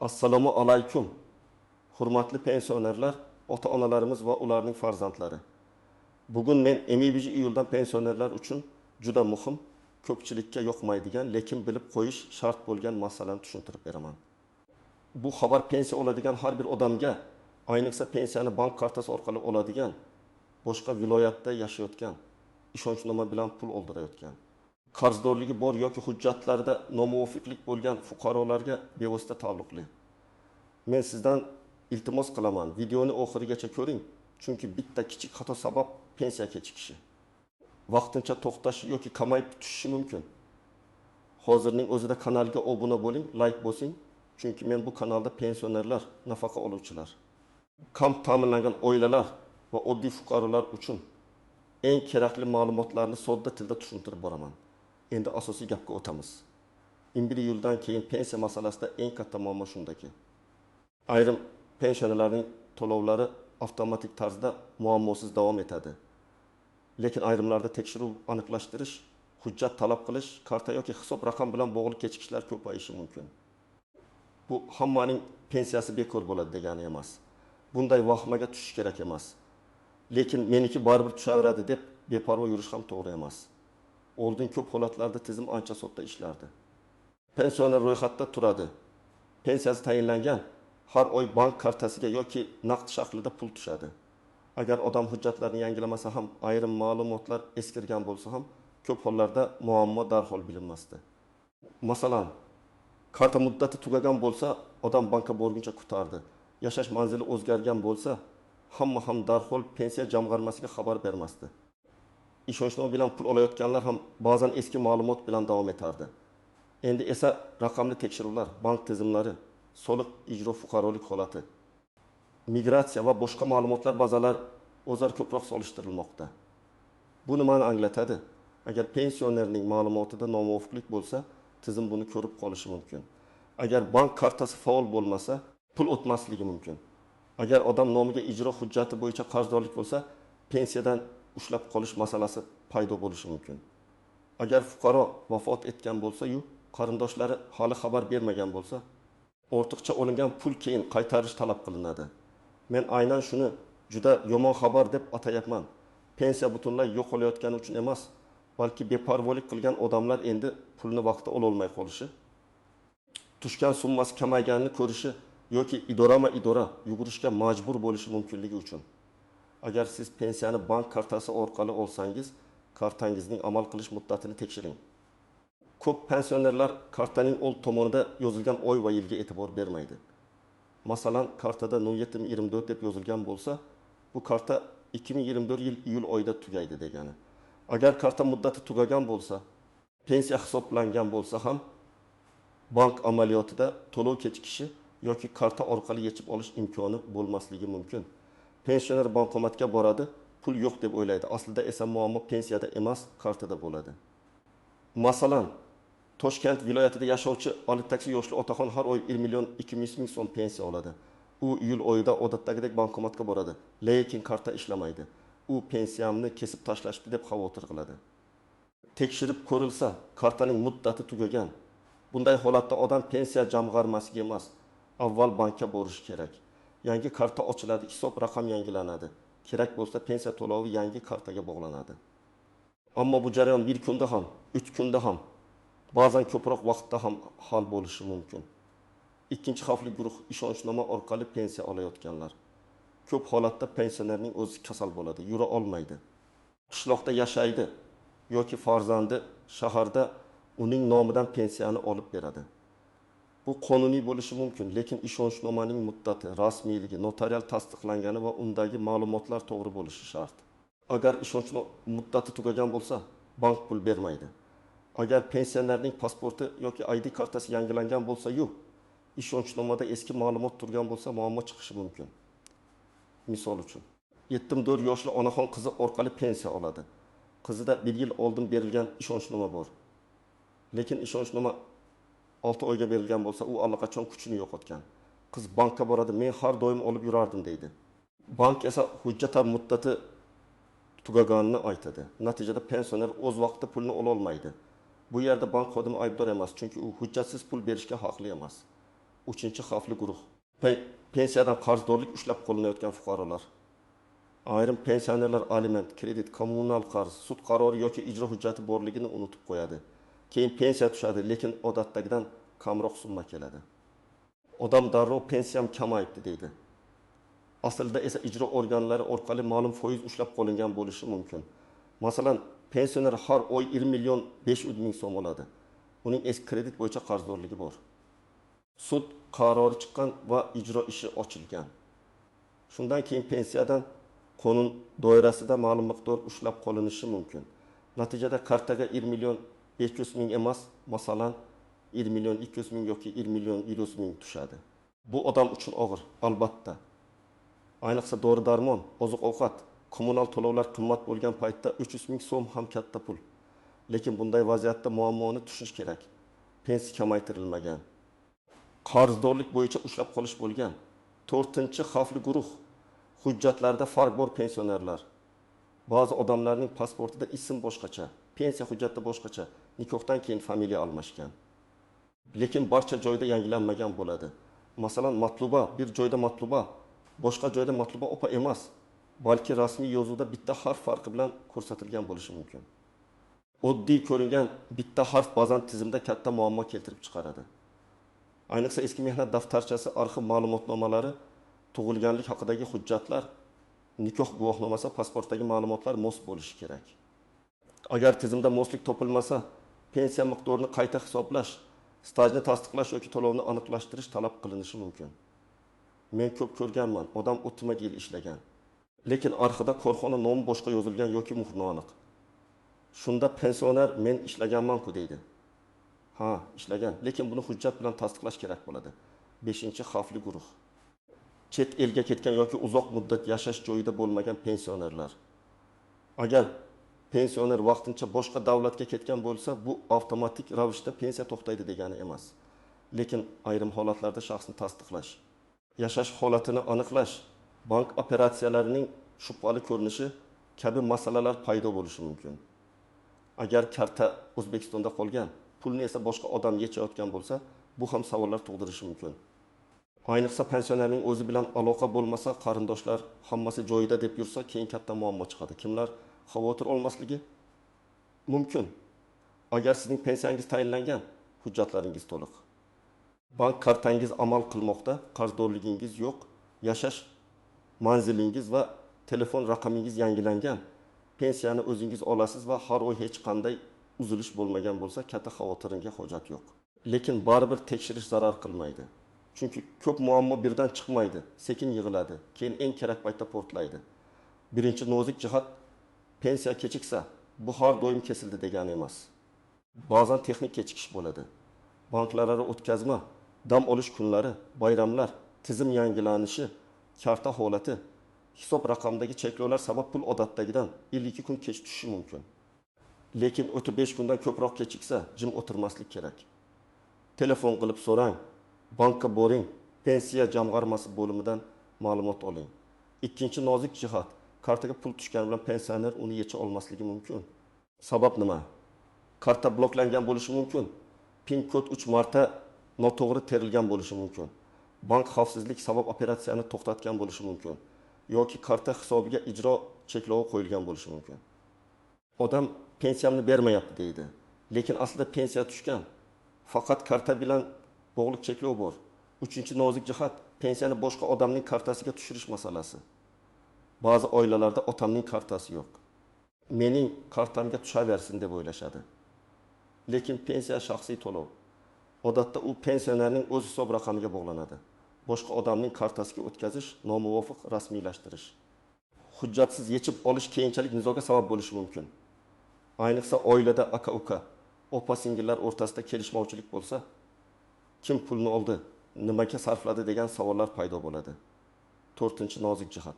Assalomu alaykum. Hurmatli pensionerlar, ota-onalarimiz va ularning farzandlari. Bugun men MEBJ iyuldan pensionerlar uchun juda muhim, ko'pchilikka yoqmaydigan, lekin bilib qo'yish shart bo'lgan masalani tushuntirib beraman. Bu xabar pensiya oladigan har bir odamga, ayniqsa pensiyani bank kartasi orqali oladigan, boshqa viloyatda yashayotgan, ishonchnoma bilan pul oldirayotgan, qarzdorligi bor yoki hujjatlarida nomuvofiqlik bo'lgan fuqarolarga bevosita taalluqli. Men sizdan iltimos qilaman, videoni oxirigacha ko'ring, chunki bitta kichik xato sabab pensiya kechikishi, vaqtincha to'xtashi yoki kamayib tushishi mumkin. Hozirning o'zida kanalga obuna bo'ling, like bosing, chunki men bu kanalda pensionerlar, nafaqa oluvchilar, kam ta'minlangan oilalar va oddiy fuqarolar uchun eng kerakli ma'lumotlarni sodda tilda tushuntirib boraman. Endi asosiy gapga o'tamiz. 11-iyuldan keyin pensiya masalasida eng katta muammo shundaki, ayrim pensionerlarning to'lovlari avtomatik tarzda muammosiz davom etadi. Lekin ayrimlarda tekshiruv, aniqlashtirish, hujjat talab qilish, karta yoki hisob raqam bilan bog'liq kechikishlar ko'payishi mumkin. Bu hammaning pensiyasi bekor bo'ladi degani emas. Bunday vahmaga tushish kerak emas. Lekin meniki baribir tushaveradi deb beparvo yurish ham to'g'ri emas. Oldin ko'p holatlarda tizim ancha sodda ishlardi. Pensioner ro'yxatda turadi. Pensiyasi tayinlangan, har oy bank kartasiga yoki naqd shaklida pul tushadi. Agar odam hujjatlarni yangilamasa ham, ayrim ma'lumotlar eskirgan bo'lsa ham, ko'p hollarda muammo darhol bilinmasdi. Masalan, karta muddati tugagan bo'lsa, odam bankka borguncha kutardi. Yashash manzili o'zgargan bo'lsa, hamma ham darhol pensiya jamg'armasiga xabar bermasdi. Ishonchnoma bilan pul olayotganlar ham ba'zan eski ma'lumot bilan davom etardi. Endi esa raqamli tekshiruvlar, bank tizimlari, soliq ijro fuqarolik holati, migratsiya va boshqa ma'lumotlar bazalari o'zaro ko'proq solishtirilmoqda. Bu nimani anglatadi? Agar pensionerning ma'lumotida nomuvofiqlik bo'lsa, tizim buni ko'rib qolishi mumkin. Agar bank kartasi faol bo'lmasa, pul o'tmasligi mumkin. Agar odam nomiga ijro hujjati bo'yicha qarzdorlik bo'lsa, pensiyadan ushlab qolish masalasi paydo bo'lishi mumkin. Agar fuqaro vafot etgan bo'lsa-yu, qarindoshlari hali xabar bermagan bo'lsa, ortiqcha olingan pul keyin qaytarish talab qilinadi. Men aynan shuni juda yomon xabar deb atayapman. Pensiya butunlay yo'q qolayotgani uchun emas, balki beparvolik qilgan odamlar endi pulni vaqtida ola olmay qolishi, tushgan summasi kamayganini ko'rishi yoki idora yugurishga majbur bo'lishi mumkinligi uchun. Agar siz pensiyani bank kartasi orqali olsangiz, kartangizning amal qilish muddatini tekshiring. Ko'p pensionerlar kartaning old tomonida yozilgan oy va yilga e'tibor bermaydi. Masalan, kartada 07-24 deb yozilgan bo'lsa, bu karta 2024 yil iyul oyida tugaydi degani. Agar karta muddati tugagan bo'lsa, pensiya hisoblangan bo'lsa ham, bank amaliyotida to'lov kechikishi yoki karta orqali yechib olish imkoni bo'lmasligi mumkin. Pensioner bankomatga boradi, pul yo'q deb o'ylaydi. Aslida esa muammo pensiyada emas, kartada bo'ladi. Masalan, Toshkent viloyatida yashovchi olib taksi yoshli otaxon har oy 1.200.000 so'm pensiya oladi. U iyul oyida odatdagidek bankomatga boradi, lekin karta ishlamaydi. U pensiyamni kesib tashlashdi deb xavotir qiladi. Tekshirib ko'rilsa, kartaning muddati tugagan. Bunday holatda odam pensiya jamg'armasiga emas, avval bankka borishi kerak. Yangi karta ochiladi, hisob raqam yangilanadi. Kerak bo'lsa pensiya to'lovi yangi kartaga bog'lanadi. Ammo bu jarayon 1 kunda ham, 3 kunda ham, ba'zan ko'proq vaqtda ham hal bo'lishi mumkin. Ikkinchi xavfli guruh ishonchnoma orqali pensiya olayotganlar. Ko'p holatda pensionerning o'zi kasal bo'ladi, yura olmaydi. Qishloqda yashaydi yoki farzandi shaharda uning nomidan pensiyani olib beradi. Bu qonuniy bo'lishi mumkin, lekin ishonchnomaning muddati, rasmiyligi, notarial tasdiqlangani va undagi ma'lumotlar to'g'ri bo'lishi shart. Agar ishonchnoma muddati tugagan bo'lsa, bank pul bermaydi. Agar pensionerning pasporti yoki ID kartasi yangilangan bo'lsa-yu, ishonchnomada eski ma'lumot turgan bo'lsa, muammo chiqishi mumkin. Misol uchun, 74 yoshli onaxon qizi orqali pensiya oladi. Qizida 1 yil oldin berilgan ishonchnoma bor. Lekin ishonchnoma 6 oyga berilgan bo'lsa, u allaqachon kuchini yo'qotgan. Qiz bankka boradi, men har doim olib yurardim deydi. Bank esa hujjat muddati tugaganini aytadi. Natijada pensioner o'z vaqtida pulni ola olmaydi. Bu yerda bank xodimi aybdor emas, chunki u hujjatsiz pul berishga haqli emas. Uchinchi xavfli guruh. Pensiyadan qarzdorlik ushlab qo'linayotgan fuqarolar. Ayrim pensionerlar aliment, kredit, kommunal qarz, sud qarori yoki ijro hujjati borligini unutib qo'yadi. Keyin pensiya tushadi, lekin odatdagidan kamroq summa keladi. Odam darrov pensiyam kamayibdi deydi. Aslida esa ijro organlari orqali ma'lum foiz ushlab qo'lingan bo'lishi mumkin. Masalan, pensioner har oy 20 million 500 ming so'm oladi. Uning eski kredit bo'yicha qarzdorligi bor. Sud qarori chiqqan va ijro ishi ochilgan. Shundan keyin pensiyadan qonun doirasida ma'lum miqdor ushlab qolinishi mumkin. Natijada kartaga 20 million 500 ming emas, masalan 20 million 200 ming yoki 20 million 100 ming tushadi. Bu odam uchun og'ir, albatta. Ayniqsa dori-darmon, oziq-ovqat, kommunal to'lovlar qimmat bo'lgan paytda 300 ming so'm ham katta pul. Lekin bunday vaziyatda muammoni tushunish kerak. Pensiya kamaytirilmagan. Qarzdorlik bo'yicha ushlab qolish bo'lgan. 4-xavfli guruh. Hujjatlarda farq bor pensionerlar. Ba'zi odamlarning pasportida ism boshqacha, pensiya hujjatida boshqacha, nikohdan keyin familiya almashgan. Lekin barcha joyda yangilanmagan bo'ladi. Masalan, matluba bir joyda matluba, boshqa joyda matluba opa emas, balki rasmiy yozuvda bitta harf farqi bilan ko'rsatilgan bo'lishi mumkin. Oddiy ko'ringan bitta harf ba'zan tizimda katta muammo keltirib chiqaradi. Ayniqsa eski mehnat daftarchasi, arxiv ma'lumotnomalari, tug'ilganlik haqidagi hujjatlar, nikoh guvohnomasi, pasportdagi ma'lumotlar mos bo'lishi kerak. Agar tizimda moslik topilmasa, pensiya miqdorini qayta hisoblash, stajni tasdiqlash yoki to'lovni aniqlashtirish talab qilinishi mumkin. Men ko'p ko'rganman, odam 30 yil ishlagan. Lekin arxivda korxona nomi boshqa yozilgan yoki muhr noaniq. Shunda pensioner men ishlaganman-ku deydi. Ha, ishlagan, lekin buni hujjat bilan tasdiqlash kerak bo'ladi. 5-xavfli guruh. Chet elga ketgan yoki uzoq muddat yashash joyida bo'lmagan pensionerlar. Agar pensioner vaqtincha boshqa davlatga ketgan bo'lsa, bu avtomatik ravishda pensiya to'xtaydi degani emas. Lekin ayrim holatlarda shaxsni tasdiqlash, yashash holatini aniqlash, bank operatsiyalarining shubhali ko'rinishi kabi masalalar paydo bo'lishi mumkin. Agar karta O'zbekistonda qolgan, pulni esa boshqa odam yechayotgan bo'lsa, bu ham savollar tug'dirishi mumkin. Ayniqsa pensionerning o'zi bilan aloqa bo'lmasa, qarindoshlar hammasi joyida deb yursa, keyin katta muammo chiqadi. Kimlar xavotir olmasligi mumkin. Agar sizning pensiyangiz tayinlangan, hujjatlaringiz to'liq. Bank kartangiz amal qilmoqda, qarzdorligingiz yo'q, yashash manzilingiz va telefon raqamingiz yangilangan, pensiyani o'zingiz olasiz va har oy hech qanday uzilish bo'lmagan bo'lsa, katta xavotiringga hojat yo'q. Lekin baribir tekshirish zarar qilmaydi. Chunki ko'p muammo birdan chiqmaydi, sekin yig'iladi, keyin eng kerak paytda portlaydi. Birinchi nozik jihat, pensiya kechiksa, bu har doim kesildi degani emas. Ba'zan texnik kechikish bo'ladi. Banklararo o'tkazma, dam olish kunlari, bayramlar, tizim yangilanishi, karta holati, hisob raqamdagi cheklovlar sabab pul odatdagidan 52 kun kech tushishi mumkin. Lekin 35 kundan ko'proq kechiksa, jim o'tirmaslik kerak. Telefon qilib so'rang, bankka boring, pensiya jamg'armasi bo'limidan ma'lumot oling. Ikkinchi nozik jihat, kartaga pul tushgani bilan pensioner uni yecha olmasligi mumkin. Sabab nima? Karta bloklangan bo'lishi mumkin. PIN kod 3 marta noto'g'ri terilgan bo'lishi mumkin. Bank xavfsizlik sabab operatsiyani to'xtatgan bo'lishi mumkin. Yoki karta hisobiga ijro cheklovi qo'yilgan bo'lishi mumkin. Odam pensiyamni bermayapti deydi. Lekin aslida pensiya tushgan. Faqat karta bilan bog'liq cheklov bor. Uchinchi nozik jihat, pensiyani boshqa odamning kartasiga tushirish masalasi. Ba'zi oilalarda otamning kartasi yo'q. Mening kartamga tushaversin deb o'ylashadi. Lekin pensiya shaxsiy to'lov. Odatda u pensionerning o'z hisob raqamiga bog'lanadi. Boshqa odamning kartasiga o'tkazish nomuvofiq rasmiylashtirish. Hujjatsiz yechib olish keyinchalik nizoga sabab bo'lishi mumkin. Ayniqsa oilada aka-uka, opa-singillar o'rtasida kelishmovchilik bo'lsa, kim pulni oldi, nimaga sarfladi degan savollar paydo bo'ladi. 4-nozik jihat.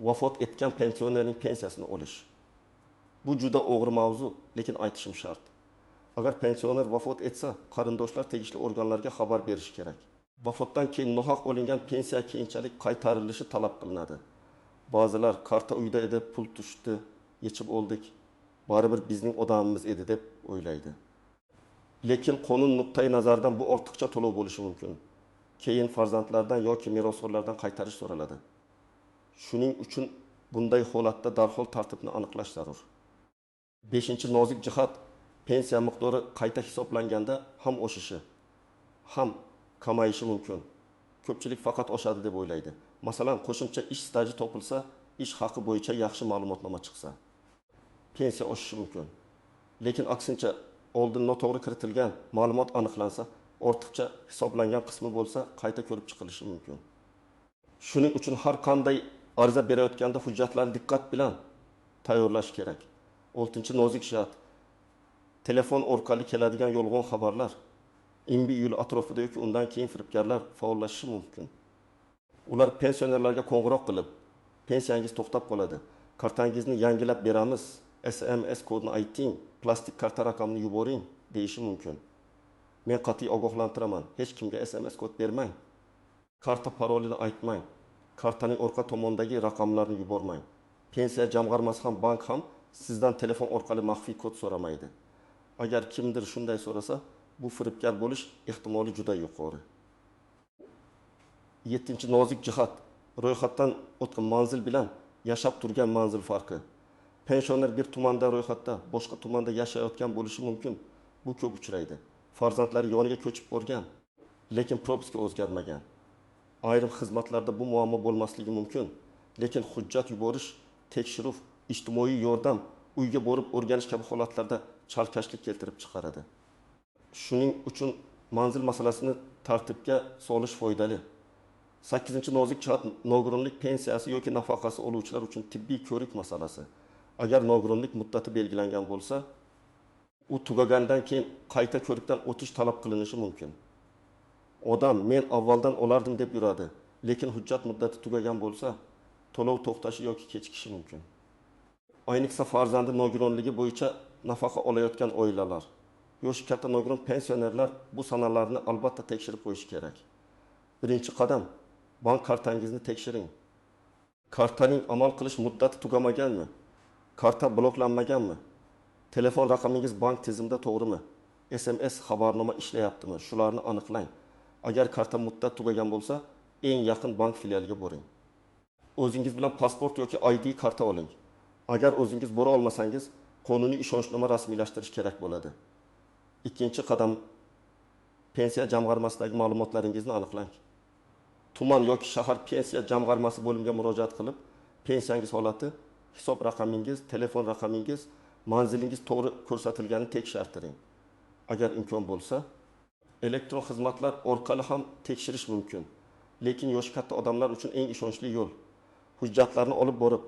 Vafot etgan pensionerning pensiyasini olish. Bu juda og'ir mavzu, lekin aytishim shart. Agar pensioner vafot etsa, qarindoshlar tegishli organlarga xabar berish kerak. Vafotdan keyin nohaq olingan pensiya keyinchalik qaytarilishi talab qilinadi. Ba'zilar karta uyda edi, pul tushdi, yechib oldik, baribir bizning odamimiz edi deb o'ylaydi. Lekin qonun nuqtai nazaridan bu ortiqcha to'lov bo'lishi mumkin. keyin farzandlardan yoki merosxo'rlardan qaytarish so'raladi. Shuning uchun bunday holatda darhol tartibni aniqlash zarur. 5-nozik jihat pensiya miqdori qayta hisoblanganda ham oshishi, ham kamayishi mumkin. Ko'pchilik faqat oshadi deb o'ylaydi. Masalan, qo'shimcha ish staji topilsa, ish haqi bo'yicha yaxshi ma'lumotnoma chiqsa, pensiya oshishi mumkin. Lekin aksincha, oldin noto'g'ri kiritilgan ma'lumot aniqlansa, ortiqcha hisoblangan qismi bo'lsa, qayta ko'rib chiqilishi mumkin. Shuning uchun har qanday ariza berayotganda hujjatlarni diqqat bilan tayyorlash kerak. 6-nozik jihat telefon orqali keladigan yolg'on xabarlar imbi yo'l atrofida yoki undan keyin firibgarlar faollashishi mumkin. Ular pensionerlarga qo'ng'iroq qilib, pensiyangiz to'xtab qoladi, kartangizni yangilab beramiz, SMS kodini ayting, plastik karta raqamini yuboring deyishi mumkin. Men qat'iy ogohlantiraman, hech kimga SMS kod bermang. Karta parolini aytmang. Kartaning orqa tomonidagi raqamlarni yubormang. Pensiya jamg'armasi ham, bank ham sizdan telefon orqali maxfiy kod so'ramaydi. Agar kimdir shunday so'rasa, bu firibgar bo'lish ehtimoli juda yuqori. 7-nozik jihat ro'yxatdan o'tgan manzil bilan yashab turgan manzil farqi. Pensioner bir tumanda ro'yxatda, boshqa tumanda yashayotgan bo'lishi mumkin. Bu ko'p uchraydi. Farzandlari yoniga ko'chib borgan, lekin propiska o'zgarmagan. Ayrim xizmatlarda bu muammo bo'lmasligi mumkin, lekin hujjat yuborish, tekshiruv, ijtimoiy yordam, uyga borib o'rganish kabi holatlarda chalkashlik keltirib chiqaradi. Shuning uchun manzil masalasini tartibga solish foydali. 8-nozik jihat nogironlik pensiyasi yoki nafaqasi oluvchilar uchun tibbiy ko'rik masalasi. Agar nogironlik muddati belgilangan bo'lsa, u tugagandan keyin qayta ko'rikdan o'tish talab qilinishi mumkin. Odam men avvaldan olardim deb yuradi, lekin hujjat muddati tugagan bo'lsa, to'lov to'xtashi yoki kechikishi mumkin. Ayniqsa farzandi nogironligi bo'yicha nafaqa olayotgan oilalar, yoshi katta nogiron pensionerlar bu sanalarni albatta tekshirib qo'yish kerak. Birinchi qadam, bank kartangizni tekshiring. Kartaning amal qilish muddati tugamaganmi? Karta bloklanmaganmi? Telefon raqamingiz bank tizimida to'g'rimi? SMS xabarnoma ishlayaptimi? Shularni aniqlang. Agar karta muddat tugagan bo'lsa, eng yaqin bank filialiga boring. O'zingiz bilan pasport yoki ID karta oling. Agar o'zingiz bora olmasangiz, qonuniy ishonchnoma rasmiylashtirish kerak bo'ladi. Ikkinchi qadam, pensiya jamg'armasidagi ma'lumotlaringizni aniqlang. Tuman yoki shahar pensiya jamg'armasi bo'limiga murojaat qilib, pensiyangiz holati, hisob raqamingiz, telefon raqamingiz, manzilingiz to'g'ri ko'rsatilganini tekshirtiring. Agar imkon bo'lsa, elektron xizmatlar orqali ham tekshirish mumkin. Lekin yoshi katta odamlar uchun eng ishonchli yo'l hujjatlarni olib borib,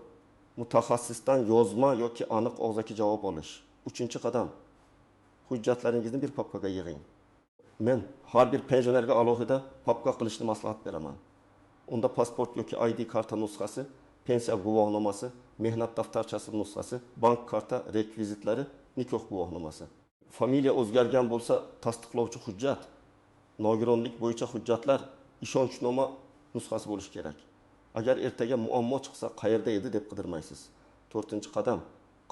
mutaxassisdan yozma yoki aniq og'zaki javob olish. 3-qadam, hujjatlaringizni bir papkaga yig'ing. Men har bir pensionerga alohida papka qilishni maslahat beraman. Unda pasport yoki ID karta nusxasi, pensiya guvohnomasi, mehnat daftarchasi nusxasi, bank karta rekvizitlari, nikoh guvohnomasi. Familiya o'zgargan bo'lsa, tasdiqlovchi hujjat, nogironlik bo'yicha hujjatlar, ishonchnoma nusxasi bo'lishi kerak. Agar ertaga muammo chiqsa, qayerda edi deb qidirmaysiz. 4-qadam,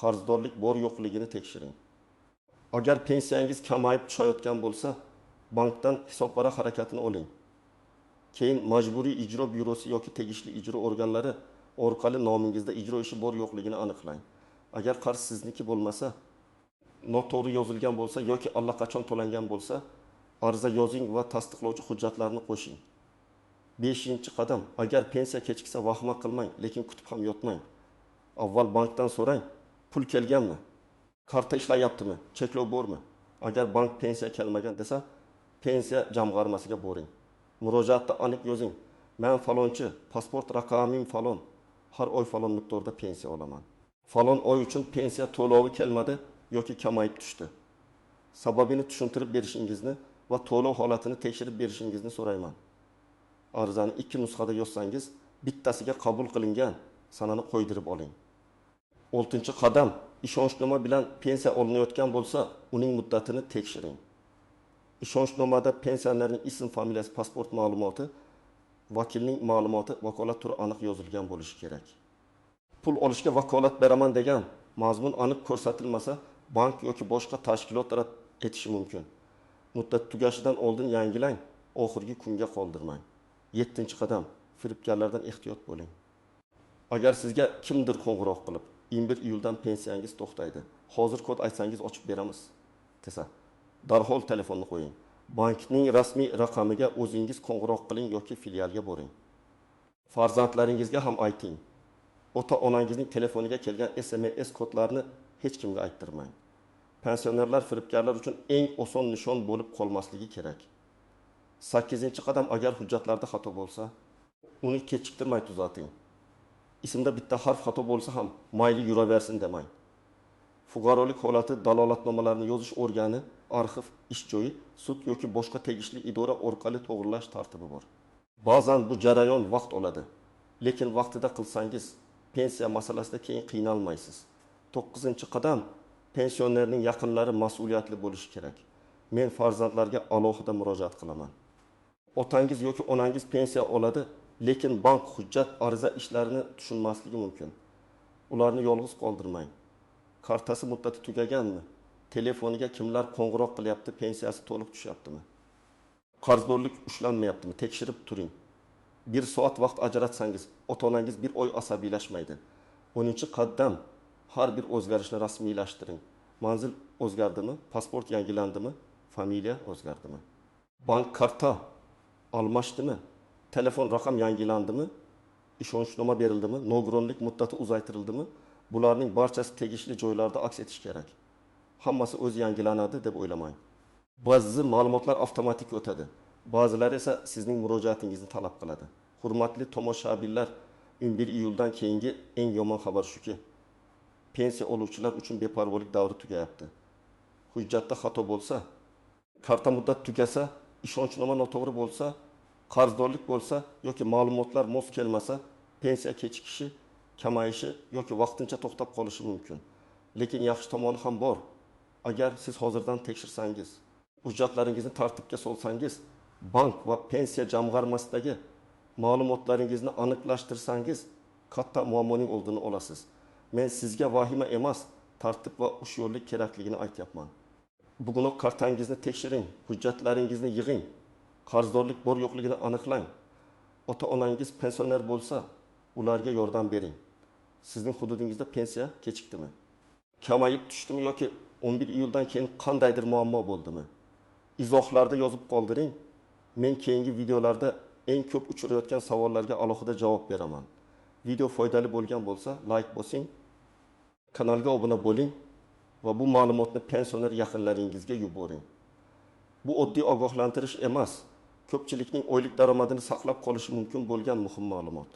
qarzdorlik bor yo'qligini tekshiring. Agar pensiyangiz kamayib tushayotgan bo'lsa, bankdan hisobvaraq harakatini oling. Keyin majburiy ijro byurosi yoki tegishli ijro organlari orqali nomingizda ijro ishi bor yo'qligini aniqlang. Agar qarz sizniki bo'lmasa, noto'g'ri yozilgan bo'lsa yoki allaqachon to'langan bo'lsa, ariza yozing va tasdiqlovchi hujjatlarni qo'shing. 5-qadam, agar pensiya kechiksa vahima qilmang, lekin kutib ham yotmang. Avval bankdan so'rang, pul kelganmi? Karta ishlayaptimi? Cheklov bormi? Agar bank pensiya kelmagan desa, pensiya jamg'armasiga boring. Murojaatda aniq yozing. Men falonchi, pasport raqamim falon, har oy falon miqdorda pensiya olaman. Falon oy uchun pensiya to'lovi kelmadi yoki kamayib tushdi. Sababini tushuntirib berishingizni va to'lov holatini tekshirib berishingizni so'rayman. Arizani 2 nusxada yozsangiz, bittasiga qabul qilingan sanani qo'ydirib oling. 6-qadam, ishonchnoma bilan pensiya olinayotgan bo'lsa, uning muddatini tekshiring. Ishonchnomada pensionerning ism, familiyasi, pasport ma'lumoti, vakilning ma'lumoti, vakolat turi aniq yozilgan bo'lishi kerak. Pul olishga vakolat beraman degan mazmun aniq ko'rsatilmasa, bank yoki boshqa tashkilot taraf etishi mumkin. Muddat tugashidan oldin yangilang oxirgi kunga qoldirmang. 7-qadam, firibgarlardan ehtiyot bo'ling. Agar sizga kimdir qo'ng'iroq qilib, 21 iyuldan pensiyangiz to'xtaydi, hozir kod aytsangiz ochib beramiz desa, darhol telefonni qo'ying. Bankning rasmiy raqamiga o'zingiz qo'ng'iroq qiling yoki filialga boring. Farzandlaringizga ham ayting. Ota-onangizning telefoniga kelgan SMS kodlarini hech kimga ayttirmang. Pensionerlar firibgarlar uchun eng oson nishon bo'lib qolmasligi kerak. 8-qadam, agar hujjatlarda xato bo'lsa, uni kechiktirmay tuzating. Ismda bitta harf xato bo'lsa ham mayli yuraversin demang. Fuqarolik holati dalolatnomalarini yozish organi, arxiv, ish joyi, sud yoki boshqa tegishli idora orqali to'g'rilash tartibi bor. Ba'zan bu jarayon vaqt oladi, lekin vaqtida qilsangiz pensiya masalasida keyin qiynalmaysiz. 9-qadam, pensionerning yaqinlari mas'uliyatli bo'lishi kerak. Men farzandlarga alohida murojaat qilaman. Otangiz yoki onangiz pensiya oladi, lekin bank hujjat, ariza ishlarini tushunmasligi mumkin. Ularni yolg'iz qoldirmang. Kartasi muddati tugaganmi? Telefoniga kimlar qo'ng'iroq qilyapti, pensiyasi to'liq tushyaptimi? Qarzdorlik ushlanmayaptimi? Tekshirib turing. 1 soat vaqt ajratsangiz, ota-onangiz 1 oy asabiylashmaydi. 10-qadam, har bir o'zgarishni rasmiylashtiring. Manzil o'zgardimi? Pasport yangilandimi? Familiya o'zgardimi? Bank karta almashdimi? Telefon raqam yangilandimi? Ishonchnoma berildimi? Nogironlik muddati uzaytirildimi? Bularning barchasi tegishli joylarda aks etish kerak. Hammasi o'zi yangilanadi deb o'ylamang. Ba'zi ma'lumotlar avtomatik o'tadi. Ba'zilari esa sizning murojaatingizni talab qiladi. Hurmatli tomoshabinlar, 11 iyuldan keyingi eng yomon xabar shuki, pensiya oluvchilar uchun beparvolik davri tugayapti. Hujjatda xato bo'lsa, karta muddat tugasa, ishonchnoma noto'g'ri bo'lsa, qarzdorlik bo'lsa yoki ma'lumotlar mos kelmasa, pensiya kechikishi, kamayishi yoki vaqtincha to'xtab qolishi mumkin. Lekin yaxshi tomoni ham bor. Agar siz hozirdan tekshirsangiz, hujjatlaringizni tartibga solsangiz, bank va pensiya jamg'armasidagi ma'lumotlaringizni aniqlashtirsangiz, katta muammoning oldini olasiz. Men sizga vahima emas, tartib va hushyorlik kerakligini aytyapman. Bugunoq kartangizni tekshiring, hujjatlaringizni yig'ing, qarzdorlik bor yo'qligini aniqlang. Ota-onangiz pensioner bo'lsa, ularga yordam bering. Sizning hududingizda pensiya kechikdimi? Kamayib tushdimi yoki 11 iyuldan keyin qandaydir muammo bo'ldimi? Izohlarda yozib qoldiring. Men keyingi videolarda eng ko'p uchrayotgan savollarga alohida javob beraman. Video foydali bo'lgan bo'lsa, like bosing, kanalga obuna bo'ling va bu ma'lumotni pensioner yaqinlaringizga yuboring. Bu oddiy ogohlantirish emas, ko'pchilikning oylik daromadini saqlab qolishi mumkin bo'lgan muhim ma'lumot.